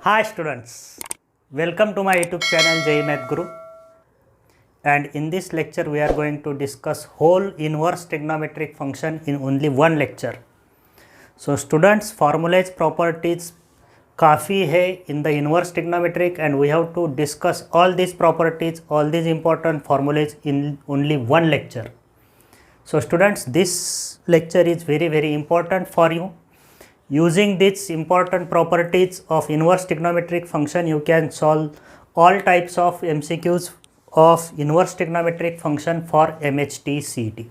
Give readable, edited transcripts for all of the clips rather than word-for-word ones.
Hi students, welcome to my YouTube channel JEE Math Guru, and in this lecture we are going to discuss whole inverse trigonometric function in only one lecture. So students, formulas properties काफ़ी है in the inverse trigonometric and we have to discuss all these properties, all these important formulas in only one lecture. So students, this lecture is very important for you. Using these important properties of inverse trigonometric function, you can solve all types of MCQs of inverse trigonometric function for MHT CET.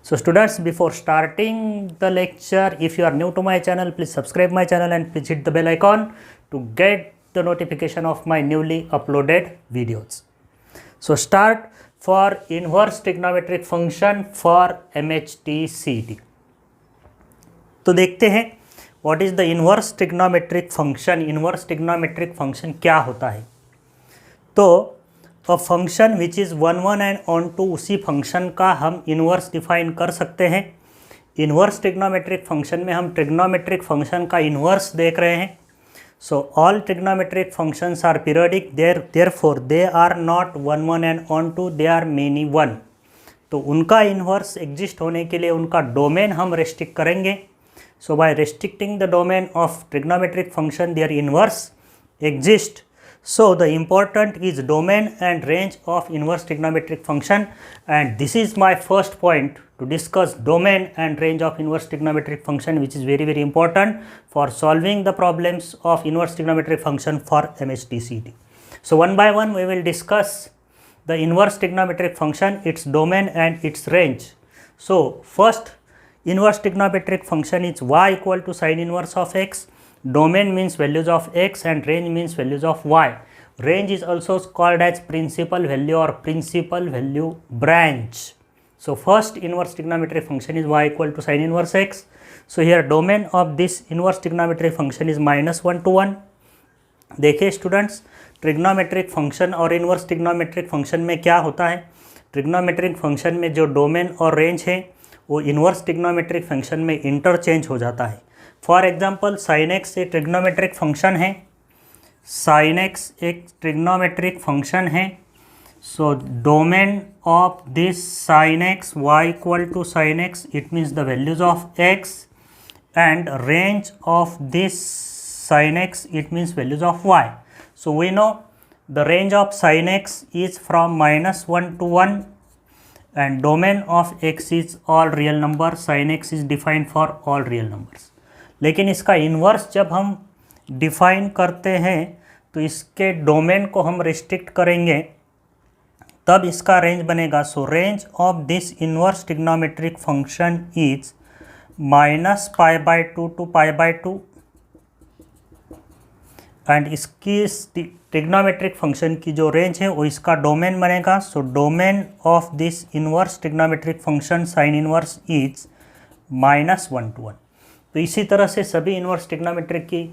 So students, before starting the lecture, if you are new to my channel, please subscribe my channel and please hit the bell icon to get the notification of my newly uploaded videos. So start for inverse trigonometric function for MHT CET. तो देखते हैं what is the inverse trigonometric function. Inverse trigonometric function क्या होता है? तो a function which is 1 1 and onto, उसी function का हम इन्वर्स डिफाइन कर सकते हैं. इन्वर्स ट्रिग्नोमेट्रिक फंक्शन में हम ट्रिग्नोमेट्रिक फंक्शन का इन्वर्स देख रहे हैं. So all trigonometric functions are periodic, therefore they are not 1 1 and onto, they are many 1. तो उनका इन्वर्स एग्जिस्ट होने के लिए उनका डोमेन हम रेस्ट्रिक्ट करेंगे. So by restricting the domain of trigonometric function, their inverse exists. So the important is domain and range of inverse trigonometric function, and this is my first point to discuss domain and range of inverse trigonometric function, which is very important for solving the problems of inverse trigonometric function for MHT CET. So one by one we will discuss the inverse trigonometric function, its domain and its range. So first, inverse trigonometric function is y equal to sin inverse of x. Domain means values of x and range means values of y. Range is also called as principal value or principal value branch. So first inverse trigonometric function is y equal to sin inverse x. So here domain of this inverse trigonometric function is -1 to 1. देखिए students, trigonometric function और inverse trigonometric function में क्या होता है? Trigonometric function में जो domain और range है वो इन्वर्स ट्रिग्नोमेट्रिक फंक्शन में इंटरचेंज हो जाता है. फॉर एग्जांपल साइन एक्स एक ट्रिग्नोमेट्रिक फंक्शन है. साइन एक्स एक ट्रिग्नोमेट्रिक फंक्शन है. So domain of this sine X Y equal to sine X, it means the values of X, and range of this sine X, it means values of Y. So we know the range of sine X is from -1 to 1 and domain of x is all real number. sin x is defined for all real numbers. लेकिन इसका inverse जब हम define करते हैं तो इसके domain को हम रिस्ट्रिक्ट करेंगे, तब इसका रेंज बनेगा. So range of this inverse trigonometric function is -π/2 to π/2 and इसकी ट्रिग्नोमेट्रिक फंक्शन की जो रेंज है वो इसका डोमेन बनेगा. So domain of this inverse trigonometric function sine inverse is -1 to 1. तो इसी तरह से सभी इन्वर्स ट्रिग्नोमेट्रिक की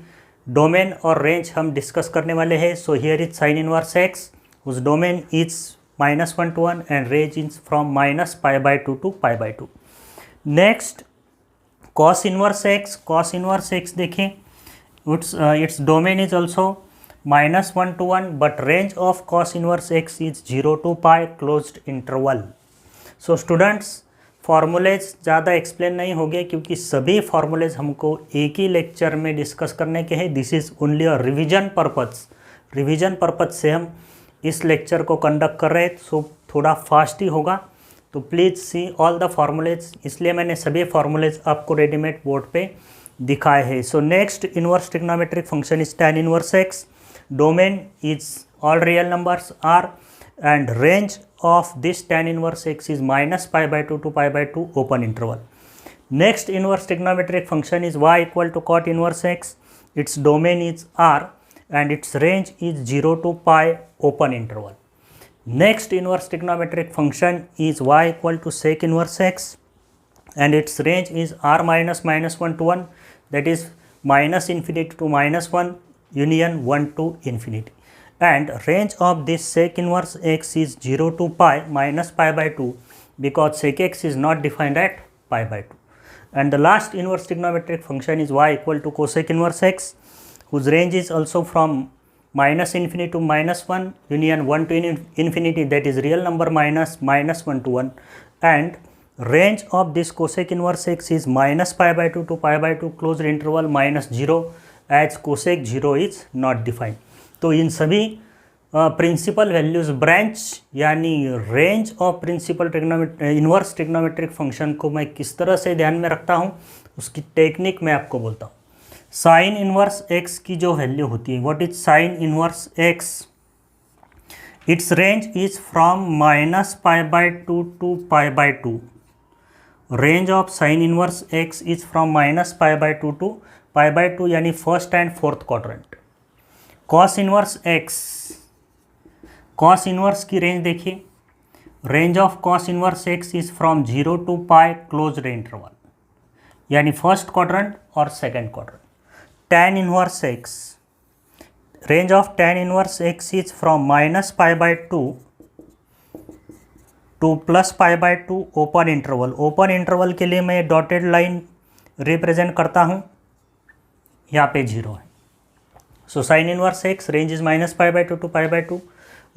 डोमेन और रेंज हम डिस्कस करने वाले हैं. So here is sine inverse X whose domain is -1 to 1 and range is from -π/2 to π/2. Next cos inverse X. Cos inverse X देखें, its domain is also -1 to 1 but range of cos inverse x is 0 to π closed interval. So students, formulas ज़्यादा explain नहीं हो गए क्योंकि सभी formulas हमको एक ही lecture में डिस्कस करने के हैं. This is only a revision purpose. Revision purpose से हम इस लेक्चर को कंडक्ट कर रहे हैं. सो थोड़ा फास्ट ही होगा, तो please see all the formulas. इसलिए मैंने सभी फॉर्मूलेज आपको रेडीमेड बोर्ड पे दिखाए हैं. So next inverse trigonometric function is tan inverse X. Domain is all real numbers R and range of this tan inverse x is -π/2 to π/2 open interval. Next inverse trigonometric function is y equal to cot inverse x. Its domain is R and its range is 0 to π open interval. Next inverse trigonometric function is y equal to sec inverse x and its range is R -1 to 1, that is -infinity to -1 union 1 to infinity. And range of this sec inverse x is 0 to π -π/2, because sec x is not defined at pi by 2. And the last inverse trigonometric function is y equal to cosec inverse x, whose range is also from minus infinity to minus 1, union 1 to infinity, that is real number minus 1 to 1, and range of this cosec inverse x is minus pi by 2 to pi by 2 closed interval minus 0, as cosec 0 is not defined. तो इन सभी principal values branch यानी range of principal inverse trigonometric function को मैं किस तरह से ध्यान में रखता हूँ, उसकी टेक्निक मैं आपको बोलता हूँ. साइन इन्वर्स एक्स की जो वैल्यू होती है, what is sine inverse X, its range is from minus pi by 2 to pi by 2. Range of sine inverse X is from minus pi by 2 to pi by 2, यानी first and fourth quadrant. Cos inverse X, cos inverse की range देखिए, range of cos inverse X is from 0 to pi closed interval, यानी first quadrant और second quadrant. tan inverse X, range of tan inverse X is from minus pi by 2 two plus pi by 2 open interval. Open interval के लिए मैं dotted line represent करता हूँ, यहाँ पे 0 है. So sine inverse X range is minus pi by 2 to pi by 2.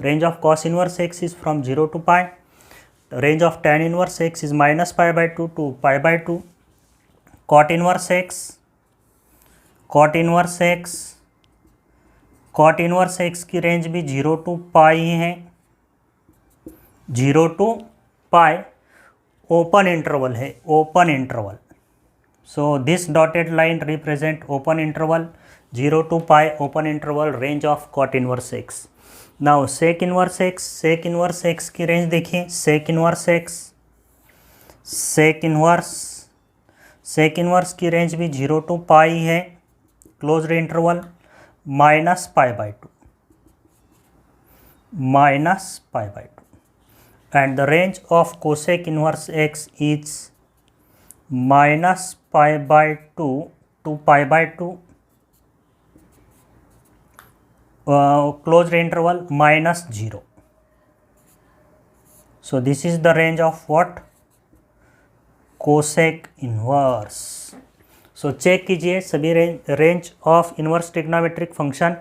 Range of cos inverse x is from 0 to pi. Range of tan inverse x is minus pi by 2 to pi by 2. Cot inverse x, cot inverse x, cot inverse x की range भी 0 to pi ही है, 0 to pi open interval है, open interval. So this dotted line represent open interval, 0 to pi open interval, range of cot inverse X. Now sec inverse X, sec inverse X की range देखिए, sec inverse X, sec inverse की range भी 0 to pi है, closed interval minus pi by 2, minus pi by 2. And the range of cosec inverse X is minus pi by 2 to pi by 2, closed interval minus 0. So this is the range of what? Cosec inverse. So check कीजिए सभी range of inverse trigonometric function.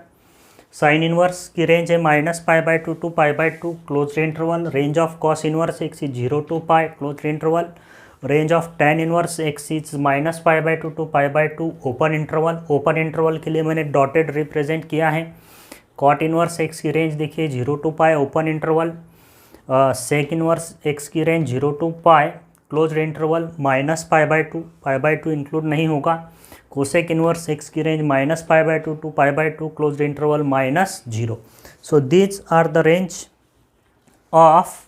Sine inverse की range है minus pi by 2 to pi by 2 closed interval. Range of cos inverse X is 0 to pi closed interval. Range of tan inverse X is minus pi by 2 to pi by 2 open interval. Open interval के लिए मैंने dotted represent किया है. Cot inverse X की range देखिए 0 to pi open interval. Sec inverse X की range 0 to pi closed interval minus pi by 2 include नहीं होगा. कोसेक इन्वर्स एक्स की range minus pi by 2 to pi by 2 closed interval minus 0. So these are the range of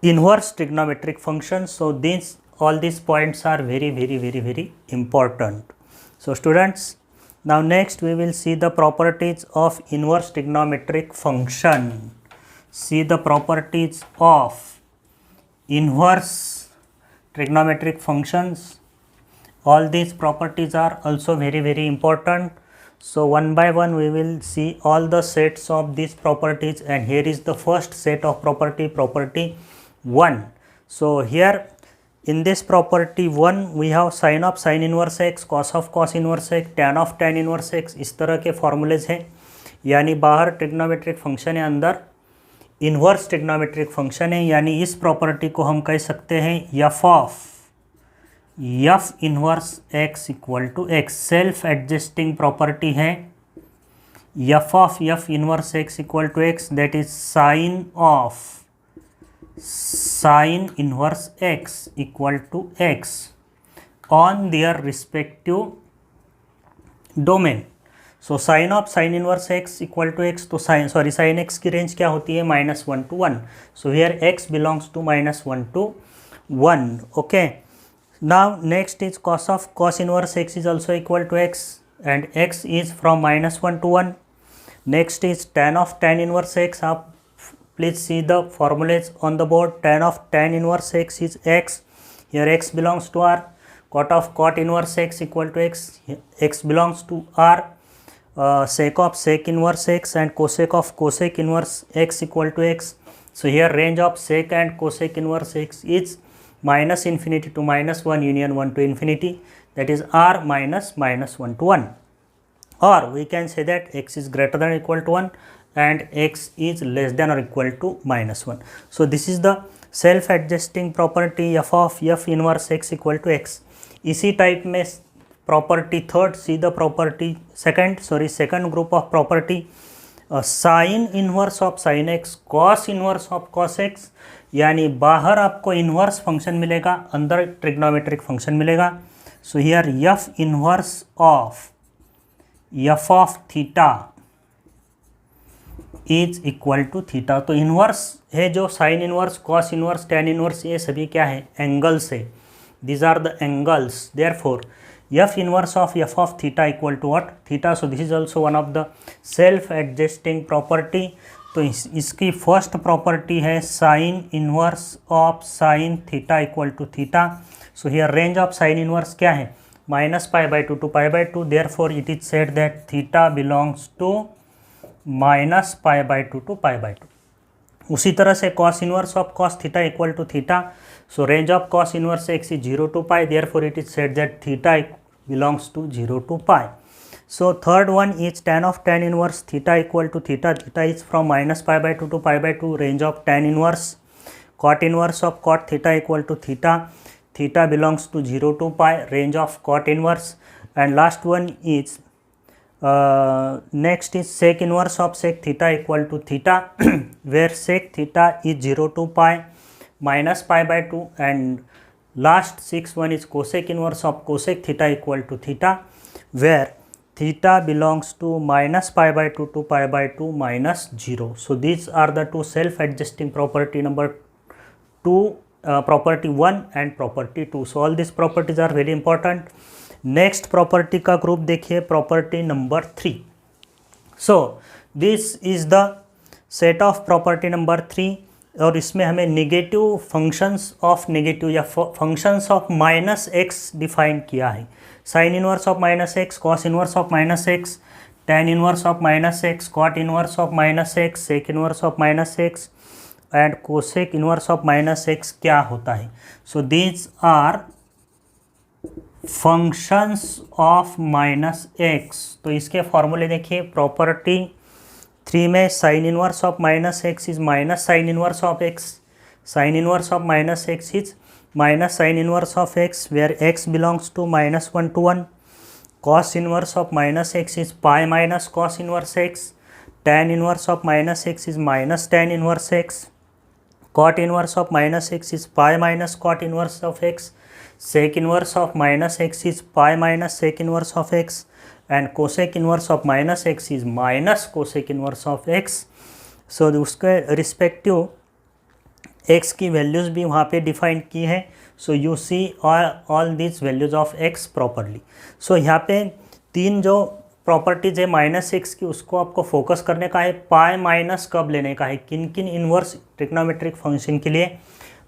inverse trigonometric function. So this all these points are very important. So students, now next we will see the properties of inverse trigonometric function. See the properties of inverse trigonometric functions. All these properties are also very important. So one by one we will see all the sets of these properties, and here is the first set of property 1. So here in this property 1 we have sin of sin inverse x, cos of cos inverse x, tan of tan inverse x. इस तरह के formulas हैं, यानी बाहर trigonometric function है, अंदर inverse trigonometric function है. यानी इस प्रॉपर्टी को हम कह सकते हैं f of f inverse x equal to x. Self adjusting property है. f of f inverse x equal to x, that is sine of sin inverse x equal to x on their respective domain. So sin of sin inverse x equal to x, तो sin x की range क्या होती है? -1 to 1. So here x belongs to -1 to 1. Okay. Now next is cos of cos inverse x is also equal to x, and x is from -1 to 1. Next is tan of tan inverse x. आप please see the formulas on the board. Tan of tan inverse x is x. Here x belongs to r. Cot of cot inverse x equal to x. X belongs to r. Sec of sec inverse x and cosec of cosec inverse x equal to x. So here range of sec and cosec inverse x is minus infinity to minus 1 union 1 to infinity, that is r minus minus 1 to 1. Or we can say that x is greater than or equal to 1 and x is less than or equal to minus 1. So this is the self adjusting property f of f inverse x equal to x. इसी type में property third, see the property second group of property sign inverse of sine x, cos inverse of cos x, यानी बाहर आपको inverse function मिलेगा, अंदर trigonometric function मिलेगा. So here F inverse of F of theta is equal to theta. तो inverse है जो sine inverse, cos inverse, tan inverse, ये सभी क्या है, एंगल्स है. These are the angles. Therefore, f inverse of f of theta equal to what? Theta. So this is also one of the self-adjusting property. तो इसकी first property है sine inverse of sine theta equal to theta. So here range of sine inverse क्या है, minus pi by two to pi by two. Therefore it is said that theta belongs to minus pi by two pi by by. Two तरह से cos inverse of cos theta equal to theta. So range of cos inverse x is 0 to pi, therefore it is said that theta belongs to 0 to pi. So third one is tan of tan inverse theta equal to theta. Theta is from minus pi by 2 to pi by 2. Range of tan inverse cot inverse of cot theta equal to theta. Theta belongs to 0 to pi. Range of cot inverse. And last one is next is sec inverse of sec theta equal to theta where sec theta is 0 to pi minus pi by 2, and last sixth one is cosec inverse of cosec theta equal to theta where theta belongs to minus pi by 2 to pi by 2 minus 0. So these are the two self adjusting property number 2, property 1 and property 2. So all these properties are very important. Next property का group देखिए, property number 3. So this is the set of property number 3. और इसमें हमें negative functions of negative या functions of minus X define किया है. Sine inverse of minus X, cos inverse of minus X, tan inverse of minus X, cot inverse of minus X, sec inverse of minus X and cosec inverse of minus X क्या होता है. So these are functions of minus X. तो इसके फॉर्मूले देखिए, property 3 में sine inverse of minus X is minus sine inverse of X. Sine inverse of minus X is minus sine inverse of X where X belongs to minus 1 to 1. Cos inverse of minus X is pi minus cos inverse X. Tan inverse of minus X is minus tan inverse X. Cot inverse of minus X is pi minus cot inverse of X. Sec inverse of minus X is pi minus sec inverse of X. And cosec inverse of minus X is minus cosec inverse of X. So उसके respective x की values भी वहाँ पे define की है. So you see all this values of X properly. So यहाँ पे 3 जो प्रॉपर्टीज़ है माइनस एक्स की, उसको आपको फोकस करने का है. पाई माइनस कब लेने का है, किन किन इनवर्स ट्रिग्नोमेट्रिक फंक्शन के लिए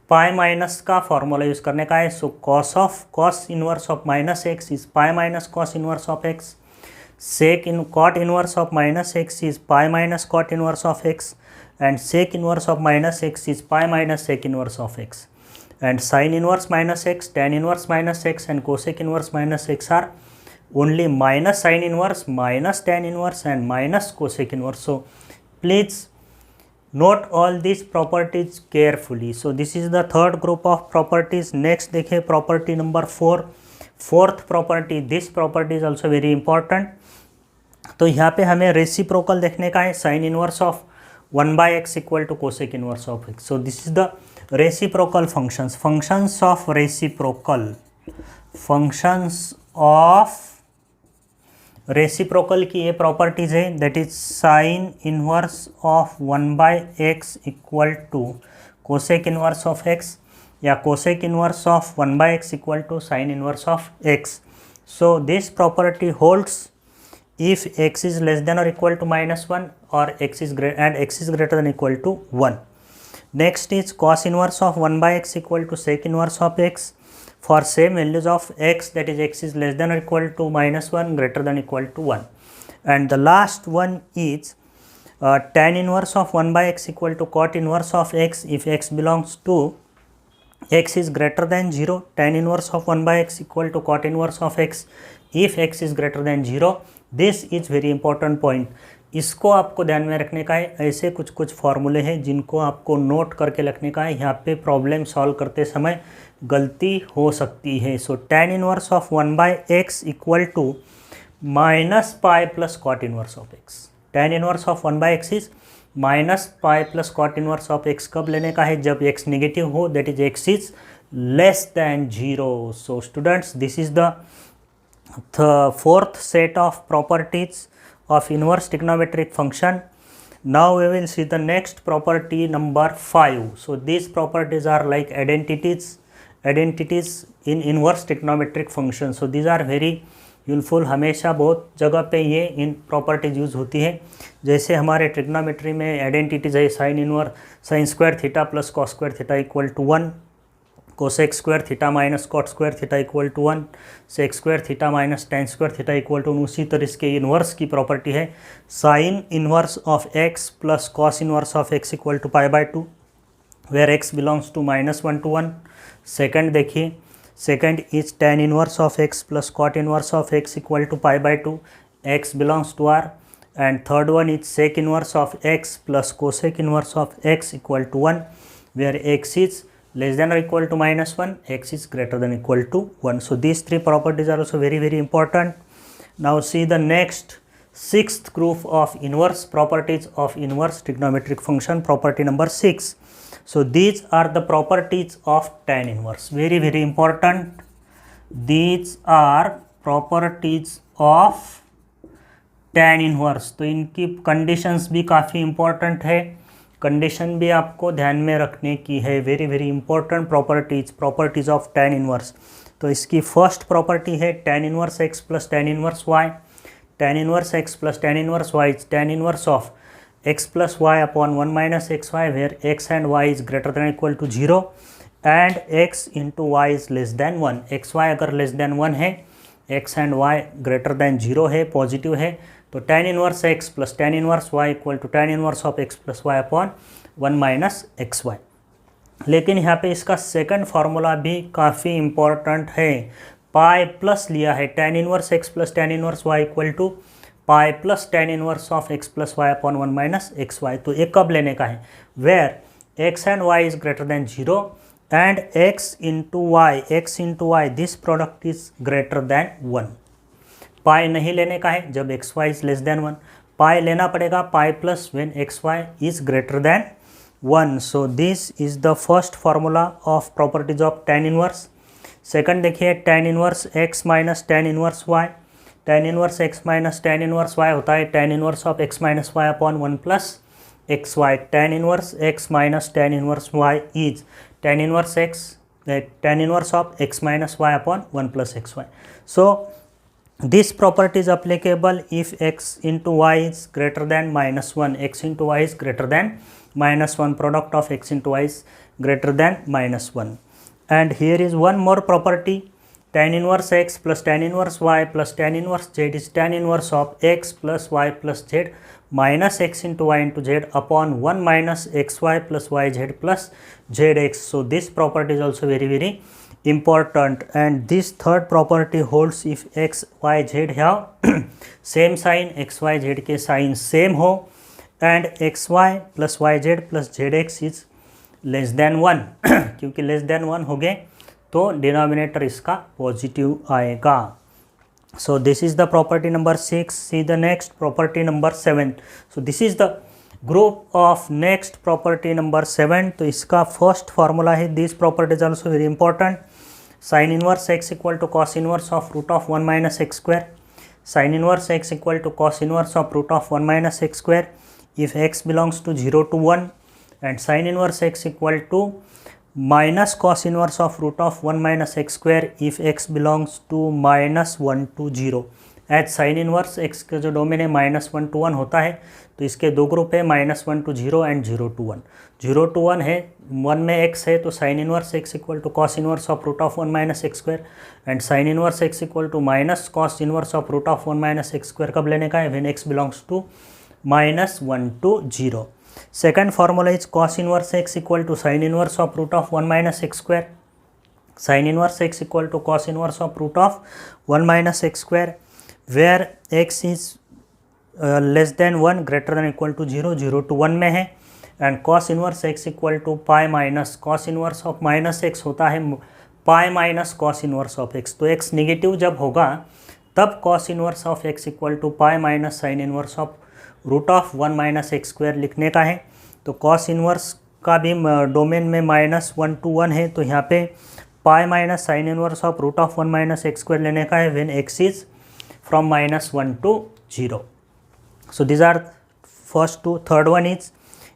पाई माइनस का फॉर्मूला यूज़ करने का है. So cos inverse of minus X is pi minus cos inverse of x. sec in cot inverse of minus x is pi minus cot inverse of x, and sec inverse of minus x is pi minus sec inverse of x, and sin inverse minus x, tan inverse minus x and cosec inverse minus x are only minus sin inverse, minus tan inverse and minus cosec inverse. So please note all these properties carefully. So this is the third group of properties. Next देखिए property number 4, fourth property. This property is also very important. तो यहाँ पे हमें reciprocal देखने का है. Sine inverse of 1/x equal to cosec inverse of x. So this is the reciprocal functions. Functions of reciprocal, functions of reciprocal की ये properties है. That is sine inverse of 1/x equal to cosec inverse of x या cosec inverse of 1/x equal to sine inverse of x. So this property holds if x is less than or equal to -1 or x is greater than or equal to 1. Next is cos inverse of 1/x equal to sec inverse of x for same values of x, that is x is less than or equal to -1, greater than or equal to 1. And the last one is tan inverse of 1 by x equal to cot inverse of x if x belongs to x is greater than 0, tan inverse of 1 by x equal to cot inverse of x if x is greater than 0. This is very important point, इसको आपको ध्यान में रखने का है. ऐसे कुछ कुछ फॉर्मूले हैं जिनको आपको नोट करके रखने का है. यहाँ पे प्रॉब्लम सॉल्व करते समय गलती हो सकती है. So tan inverse of 1 by X equal to minus pi plus cot inverse of X. tan inverse of 1 by X is minus pi plus cot inverse of X कब लेने का है? जब x नेगेटिव हो, that is x is less than 0. So students, this is the fourth set of properties of inverse trigonometric function. Now we will see the next property number 5. So these properties are like identities in inverse trigonometric function. So these are very useful. हमेशा बहुत जगह पे ये इन properties use होती है. जैसे हमारे trigonometry में आइडेंटिटीज है sine square theta plus cos square theta equal to 1, cosec square theta minus cot square theta equal to 1, sec square theta minus tan square theta equal to 1. उसी तरह के inverse की प्रॉपर्टी है sine inverse of x plus cos inverse of X equal to pi by 2, where X belongs to -1 to 1. Second देखिए, second is tan inverse of x plus cot inverse of x equal to pi by 2, x belongs to r. And third one is sec inverse of x plus cosec inverse of x equal to 1, where x is less than or equal to -1, x is greater than equal to 1. So these three properties are also very important. Now see the next sixth group of inverse properties of inverse trigonometric function, property number 6. So these are the properties of tan inverse, very important. These are properties of tan inverse. तो इनकी conditions भी काफ़ी important है, condition भी आपको ध्यान में रखने की है. Very important properties of tan inverse. तो इसकी फर्स्ट प्रॉपर्टी है tan inverse x plus tan inverse y. tan inverse x plus tan inverse y is tan inverse of x plus y upon 1 minus x Y, where x and y is greater than equal to 0 and x into Y is less than 1. X Y अगर less than 1 है, x and y greater than 0 है, positive है, तो tan inverse x plus tan inverse y equal to tan inverse of x plus Y upon 1 minus x Y. लेकिन यहाँ पे इसका second formula भी काफ़ी इम्पॉर्टेंट है. पाई प्लस लिया है, tan inverse x plus tan inverse y equal to pi plus tan inverse of x plus Y upon 1 minus x y. तो ये कब लेने का है? Where x and y is greater than 0 and x into y this product is greater than 1. Pi नहीं लेने का है जब x y is less than 1. Pi लेना पड़ेगा pi plus when x y is greater than 1. So this is the first formula of properties of tan inverse. Second देखिए, tan inverse x minus tan inverse y. tan inverse x minus tan inverse y होता है tan inverse of x minus y upon 1 plus x y. tan inverse x minus tan inverse y is tan inverse of x minus y upon 1 plus x y. So this property is applicable if x into y is greater than -1, x into y is greater than -1, product of x into y is greater than -1. And here is one more property, tan inverse x plus tan inverse y plus tan inverse z is tan inverse of x plus y plus z minus x into y into z upon 1 minus xy plus yz plus zx. So this property is also very important. And this third property holds if x y z have same sign, x y z के sign same हो and x y plus y z plus zx is less than 1 क्योंकि less than 1 हो गए तो denominator इसका positive आएगा. So this is the property number 6. See the next property number 7. So this is the group of next property number 7. तो इसका first formula है, this property is also very important. Sine inverse x equal to cos inverse of root of 1 minus x square. Sine inverse x equal to cos inverse of root of 1 minus x square if x belongs to 0 to 1 and sine inverse x equal to minus cos inverse of root of 1 minus x square if x belongs to -1 to 0. As sign inverse x का जो domain है -1 to 1 होता है, तो इसके दो group है -1 to 0 and 0 to 1. 0 to 1 है, 1 में x है तो sine inverse x equal to cos inverse of root of 1 minus x square and sine inverse x equal to minus cos inverse of root of 1 minus x square कब लेने का है? When x belongs to -1 to 0. Second formula is cos inverse x equal to sin inverse of root of 1 minus x square. Sin inverse x equal to cos inverse of root of 1 minus x square, where x is less than 1 greater than equal to 0, 0 to 1 में है, and cos inverse x equal to pi minus cos inverse of minus x होता है pi minus cos inverse of x. तो x negative जब होगा तब cos inverse of x equal to pi minus sine inverse of root of 1 minus x square लिखने का है. तो cos इनवर्स का भी डोमेन में -1 to 1 है, तो यहाँ पे pi minus sine inverse of root of 1 minus x square लेने का है when x is from -1 to 0. So this are first two. Third one is,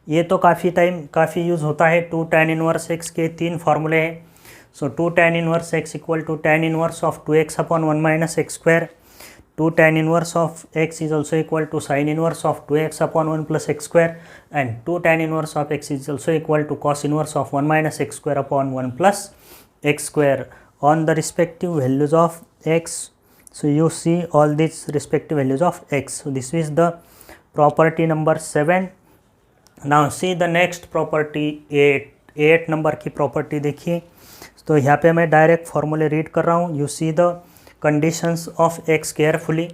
ये तो काफ़ी यूज़ होता है, 2 tan इनवर्स x के 3 फार्मूले हैं. So 2 tan inverse x equal to tan inverse of 2x upon 1 minus x square. 2 tan inverse of x is also equal to sine inverse of 2x upon 1 plus x square, and 2 tan inverse of x is also equal to cos inverse of 1 minus x square upon 1 plus x square on the respective values of x. So you see all these respective values of x. So this is the property number 7. Now see the next property 8. 8 number की property देखिए. तो यहाँ पे मैं direct फॉर्मूले read कर रहा हूँ. You see the conditions of x carefully.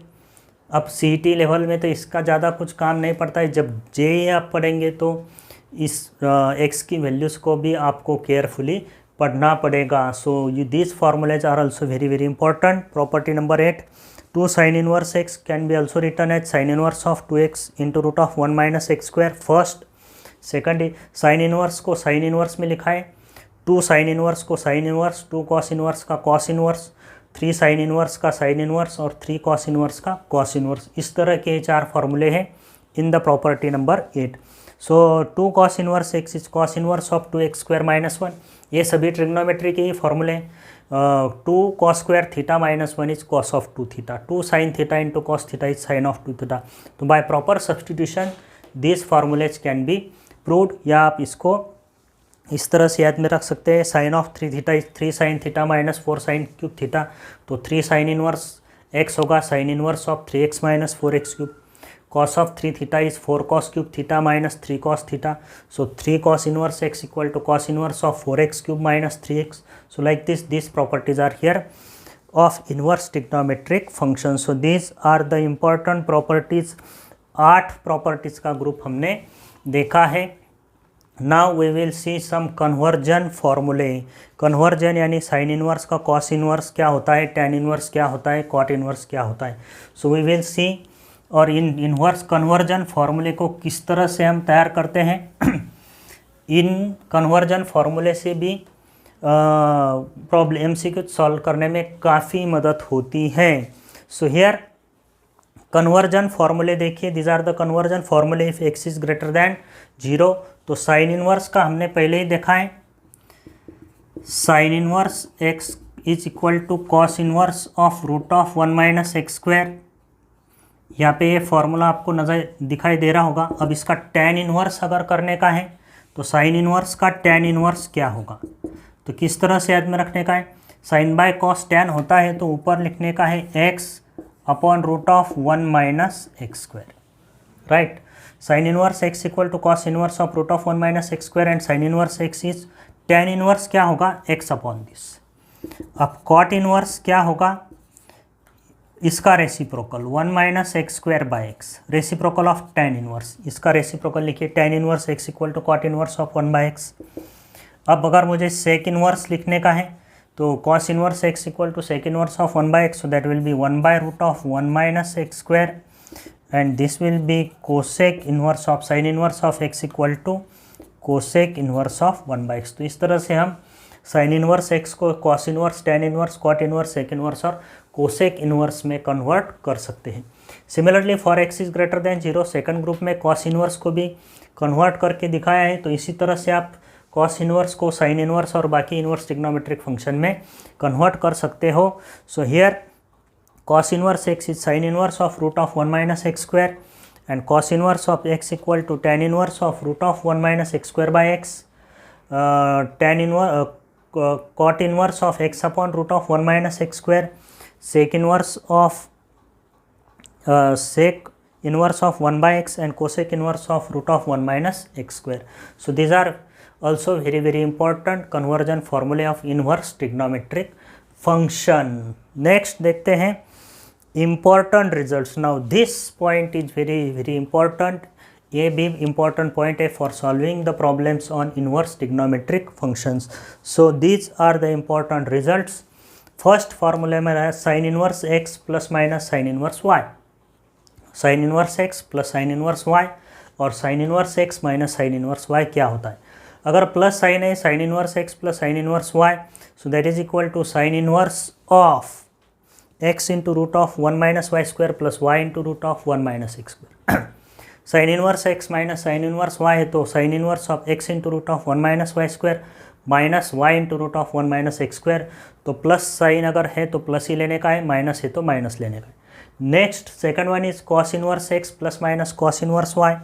अब CET लेवल में तो इसका ज़्यादा कुछ काम नहीं पड़ता है. जब JEE आप पढ़ेंगे तो इस x की वैल्यूज़ को भी आपको केयरफुली पढ़ना पड़ेगा. So this formulas are also very important. Property number 8, 2 sin inverse x can be also written as sin inverse of 2x into root of 1 minus x square. First. Second, sine inverse को sine inverse में लिखा है, 2 sin inverse को sine inverse, 2 cos inverse का cos inverse, 3 sin inverse का sine inverse और 3 cos inverse का cos inverse. इस तरह के 4 फार्मूले हैं in the property number 8. So 2 cos inverse x is cos inverse of 2x square minus 1. ये सभी ट्रिग्नोमेट्री के ही फॉर्मूले हैं. 2 cos square theta minus 1 is cos of 2 theta. 2 sin theta into cos theta is sin of 2 theta. तो by proper substitution this formulas can be proved. या आप इसको इस तरह से याद में रख सकते हैं. sin of 3 theta is 3 sin theta minus 4 sin cube theta. तो 3 sin इनवर्स x होगा sin inverse of 3x minus 4x cube. cos of 3 theta is 4 cos cube theta minus 3 cos theta. So 3 cos inverse x equal to cos inverse of 4x cube minus 3x. So like this, these properties are here of inverse trigonometric functions. So these are the important properties. 8 properties का group हमने देखा है. Now we will see some conversion formulae. Conversion यानी sin inverse का cos inverse क्या होता है, tan inverse क्या होता है, cot inverse क्या होता है. So we will see. और इन इन्वर्स कन्वर्जन फार्मूले को किस तरह से हम तैयार करते हैं. इन कन्वर्जन फार्मूले से भी प्रॉब्लम MCQ सॉल्व करने में काफ़ी मदद होती है. सो हियर कन्वर्जन फार्मूले देखिए. दिस आर द कन्वर्जन फार्मूले if x is greater than 0. तो साइन इनवर्स का हमने पहले ही देखा है. Sine inverse x is equal to cos inverse of root of 1 minus x square. यहाँ पे ये फॉर्मूला आपको नज़र दिखाई दे रहा होगा. अब इसका tan इनवर्स अगर करने का है तो साइन इनवर्स का tan इनवर्स क्या होगा. तो किस तरह से याद में रखने का है. साइन बाय कॉस tan होता है तो ऊपर लिखने का है x upon root of 1 minus x square. Right. Sine inverse x equal to cos inverse of root of 1 minus x square and sine inverse x is tan inverse क्या होगा, x upon this. अब cot inverse क्या होगा, इसका reciprocal 1 minus x square by x. Reciprocal of tan inverse, इसका reciprocal लिखिए tan inverse x equal to cot inverse of 1 by x. अब अगर मुझे सेक इनवर्स लिखने का है तो cos inverse x equal to sec inverse of 1 by x. So that will be 1 by root of 1 minus x square and this will be cosec inverse of sine inverse of x equal to cosec inverse of 1 by x. तो इस तरह से हम sine inverse x को cos inverse, tan inverse, cot inverse, sec inverse और cosec inverse में convert कर सकते हैं. Similarly for x is greater than 0 second group में cos इनवर्स को भी कन्वर्ट करके दिखाया है. तो इसी तरह से आप cos इनवर्स को साइन इनवर्स और बाकी इनवर्स ट्रिग्नोमेट्रिक फंक्शन में कन्वर्ट कर सकते हो. So here cos inverse x is sine inverse of root of 1 minus x square and cos inverse of x equal to tan inverse of root of 1 minus x square by x. tan inverse cot inverse of x upon root of 1 minus x square. sec inverse of sec inverse of 1 by x and cosec inverse of root of 1 minus x square. So these are also very important conversion formulae of inverse trigonometric function. Next देखते हैं important results. Now this point is very important. ये भी important point है for solving the problems on inverse trigonometric functions. So these are the important results. First formula में रहा sin inverse x plus minus sin inverse y. sin inverse x plus sin inverse y और sin inverse x minus sin inverse y क्या होता है? अगर plus sign है sin inverse x plus sin inverse y, so that is equal to sin inverse of x into root of 1 minus y square plus y into root of 1 minus x square. sin inverse x minus sin inverse y है तो sin inverse of x into root of 1 minus y square minus y into root of 1 minus x square. तो plus sign अगर है तो plus ही लेने का है, minus है तो माइनस लेने का है. Next second one is cos inverse x plus minus cos inverse Y.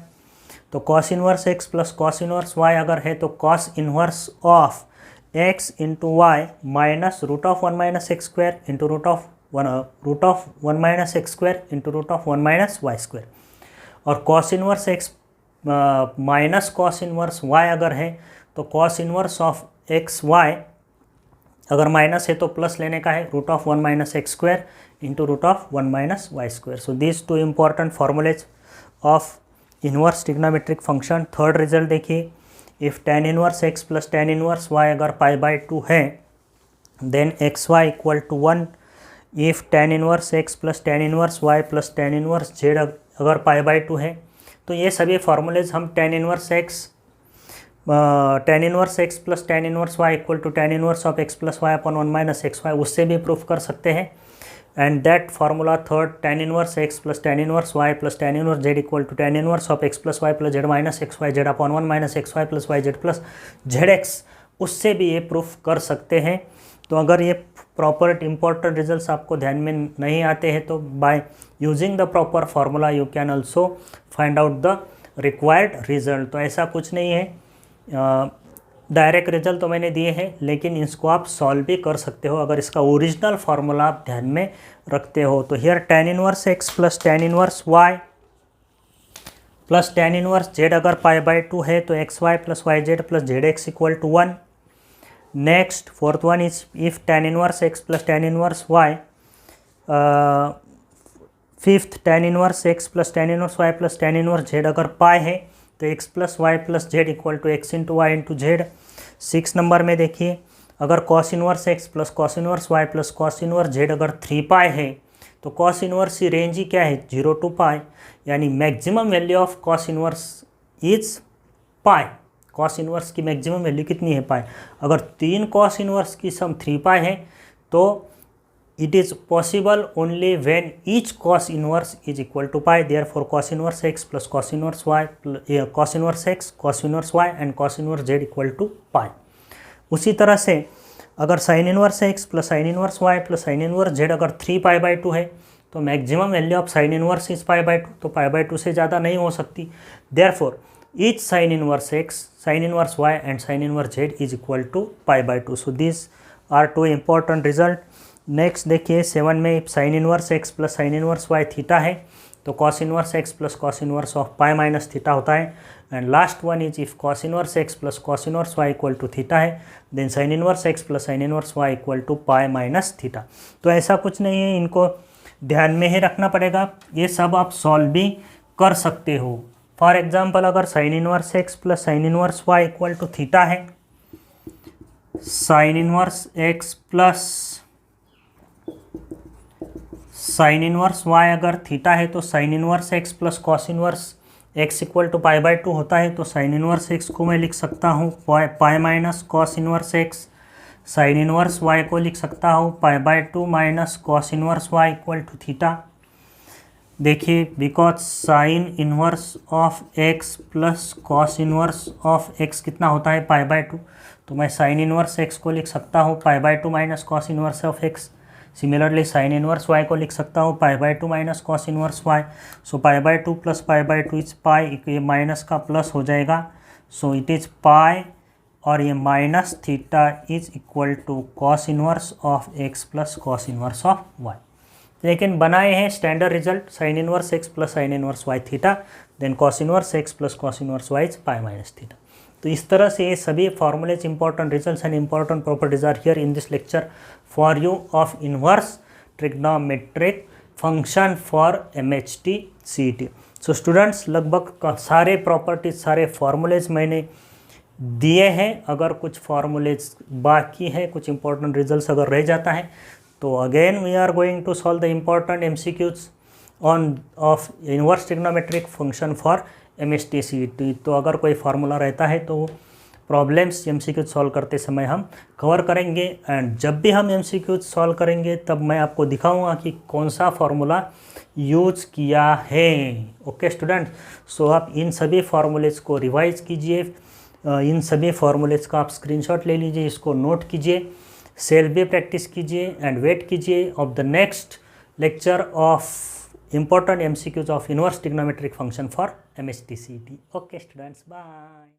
तो cos inverse x plus cos inverse Y अगर है तो cos inverse of X into Y minus root of 1 minus x square into root of 1 minus x square into root of 1 minus Y square. और cos inverse X minus cos inverse Y अगर है तो cos inverse of X Y अगर minus है तो plus लेने का है, root of 1 minus x square into root of 1 minus Y square. So these two important formulas of inverse trigonometric function. Third result देखिए, if tan inverse x plus tan inverse Y अगर pi by 2 है then X Y equal to 1. If tan inverse x plus tan inverse Y plus tan inverse Z अगर pi by 2 है तो ये सभी formulas हम tan inverse x plus tan inverse Y equal to tan inverse of x plus Y upon 1 minus x y उससे भी proof कर सकते हैं. And that formula third tan inverse x plus tan inverse Y plus tan inverse z equal to tan inverse of x plus y plus z minus x y z upon 1 minus x y plus y z plus z x उससे भी ये proof कर सकते हैं. तो अगर ये proper important results आपको ध्यान में नहीं आते हैं तो by using the proper formula you can also find out the required result. तो ऐसा कुछ नहीं है, डायरेक्ट रिजल्ट तो मैंने दिए हैं लेकिन इसको आप सॉल्व भी कर सकते हो अगर इसका ओरिजिनल फार्मूला आप ध्यान में रखते हो. तो here tan inverse x plus tan inverse Y plus tan inverse Z अगर पाई बाई 2 है तो x y plus y z plus z x equal to 1. Next fourth one is if tan inverse x plus tan inverse y. Fifth tan inverse x plus tan inverse Y plus tan inverse Z अगर pi है तो x plus y plus z equal to x into Y into z. 6 number में देखिए, अगर cos inverse x plus cos inverse Y plus cos inverse Z अगर 3 pi है तो cos inverse की रेंज ही क्या है 0 टू पाई, यानी maximum value of cos inverse is pi. Cos inverse की मैक्सिमम वैल्यू कितनी है पाई. अगर 3 कॉस इनवर्स की सम 3 पाई है तो it is possible only when each cos inverse is equal to pi. Therefore cos inverse x plus cos inverse y cos inverse x cos inverse y and cos inverse z equal to pi. उसी तरह से अगर sin inverse x plus sin inverse y plus sin inverse z अगर 3 pi by 2 है तो maximum value of sin inverse is pi by 2, तो pi by 2 से ज़्यादा नहीं हो सकती. Therefore each sin inverse x sin inverse y and sin inverse z is equal to pi by 2. So these are two important result. Next देखिए 7 में if sine inverse x plus sine inverse Y theta है तो cos inverse x plus cos inverse of pi minus theta होता है. And last one is if cos inverse x plus cos inverse Y equal to theta है then sine inverse x plus sine inverse Y equal to pi minus theta. तो ऐसा कुछ नहीं है, इनको ध्यान में ही रखना पड़ेगा, ये सब आप सॉल्व भी कर सकते हो. फॉर एग्जाम्पल अगर sine inverse x plus sine inverse Y equal to theta है, sine inverse x plus sine inverse Y अगर थीटा है तो sine inverse x plus cos inverse X equal to pi by 2 होता है. तो sine inverse x को मैं लिख सकता हूँ pi minus cos inverse X. Sine inverse Y को लिख सकता हूँ pi by 2 minus cos inverse Y equal to theta. देखिए because sine inverse of x plus cos inverse of X कितना होता है पाई बाई 2, तो मैं साइन इनवर्स एक्स को लिख सकता हूँ pi by 2 minus cos inverse of x. Similarly sine inverse Y को लिख सकता हूँ pi by 2 minus cos inverse y. So pi by 2 plus pi by 2 is pi, ये माइनस का प्लस हो जाएगा. सो इट इज़ पाई और ये minus theta is equal to cos inverse of x plus cos inverse of y. लेकिन बनाए हैं standard result sine inverse x plus sine inverse Y theta, then cos inverse x plus cos inverse y pi minus theta. तो इस तरह से ये सभी formulas important results and important properties are here in this lecture for you of inverse trigonometric function for MHT CET। So students लगभग सारे properties सारे formulas मैंने दिए हैं। अगर कुछ फॉर्मूलेज बाकी है, कुछ इंपॉर्टेंट रिजल्ट्स अगर रह जाता है तो again we are going to solve the important MCQs on of inverse trigonometric function for MHT CET। तो अगर कोई फार्मूला रहता है तो प्रॉब्लम्स MCQ सॉल्व करते समय हम कवर करेंगे, एंड जब भी हम MCQ सॉल्व करेंगे तब मैं आपको दिखाऊंगा कि कौन सा फार्मूला यूज किया है। ओके स्टूडेंट, सो आप इन सभी फार्मूलेज को रिवाइज कीजिए, इन सभी फार्मूलेज का आप स्क्रीनशॉट ले लीजिए, इसको नोट कीजिए, सेल्फ भी प्रैक्टिस कीजिए एंड वेट कीजिए of the next lecture of important MCQs of inverse trigonometric function for MHT CET. Okay students, bye.